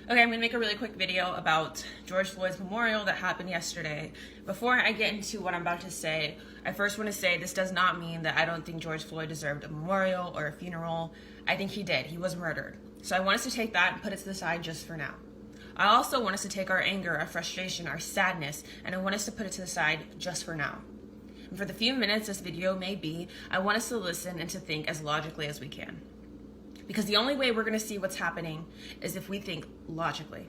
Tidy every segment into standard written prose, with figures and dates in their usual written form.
Okay, I'm going to make a really quick video about George Floyd's memorial that happened yesterday. Before I get into what I'm about to say, I first want to say this does not mean that I don't think George Floyd deserved a memorial or a funeral. I think he did. He was murdered. So I want us to take that and put it to the side just for now. I also want us to take our anger, our frustration, our sadness, and I want us to put it to the side just for now. And for the few minutes this video may be, I want us to listen and to think as logically as we can. Because the only way we're going to see what's happening is if we think logically.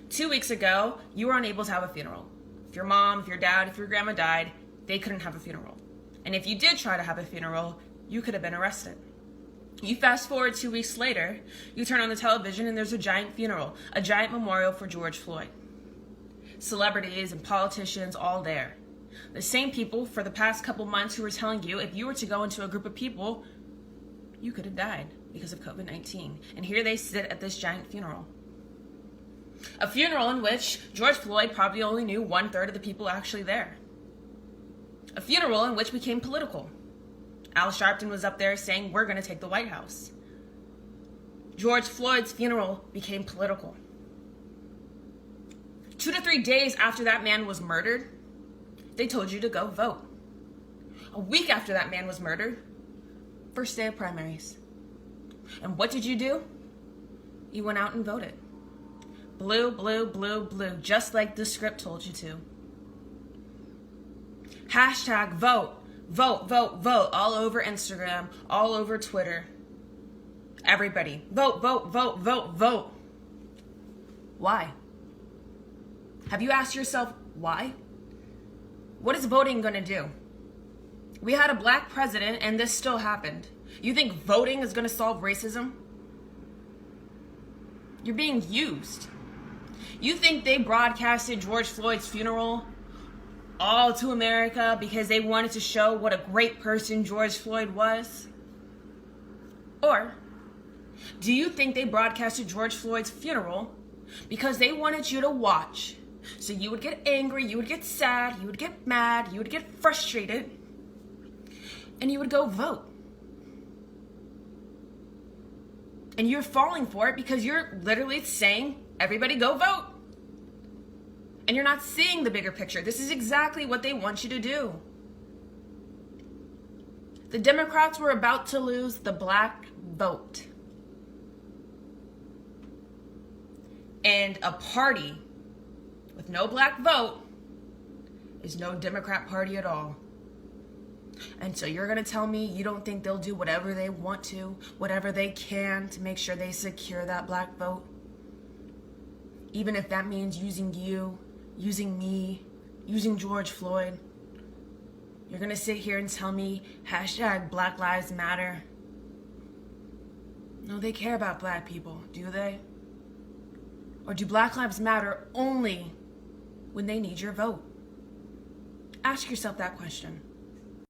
2 weeks ago, you were unable to have a funeral. If your mom, if your dad, if your grandma died, they couldn't have a funeral. And if you did try to have a funeral, you could have been arrested. You fast forward 2 weeks later, you turn on the television and there's a giant funeral, a giant memorial for George Floyd. Celebrities and politicians all there. The same people for the past couple months who were telling you if you were to go into a group of people, you could have died because of COVID-19. And here they sit at this giant funeral. A funeral in which George Floyd probably only knew 1/3 of the people actually there. A funeral in which became political. Al Sharpton was up there saying, we're going to take the White House. George Floyd's funeral became political. 2 to 3 days after that man was murdered, they told you to go vote. A week after that man was murdered, first day of primaries. And what did you do? You went out and voted. Blue, blue, blue, blue, just like the script told you to. Hashtag vote, vote, vote, vote, all over Instagram, all over Twitter. Everybody, vote, vote, vote, vote, vote. Why? Have you asked yourself why? What is voting going to do? We had a black president and this still happened. You think voting is going to solve racism? You're being used. You think they broadcasted George Floyd's funeral all to America because they wanted to show what a great person George Floyd was? Or do you think they broadcasted George Floyd's funeral because they wanted you to watch? So you would get angry, you would get sad, you would get mad, you would get frustrated, and you would go vote. And you're falling for it because you're literally saying, everybody go vote. And you're not seeing the bigger picture. This is exactly what they want you to do. The Democrats were about to lose the black vote. And a party with no black vote is no Democrat party at all. And so you're going to tell me you don't think they'll do whatever they want to, whatever they can to make sure they secure that black vote? Even if that means using you, using me, using George Floyd. You're going to sit here and tell me hashtag Black Lives Matter. No, they care about black people, do they? Or do Black Lives Matter only when they need your vote? Ask yourself that question.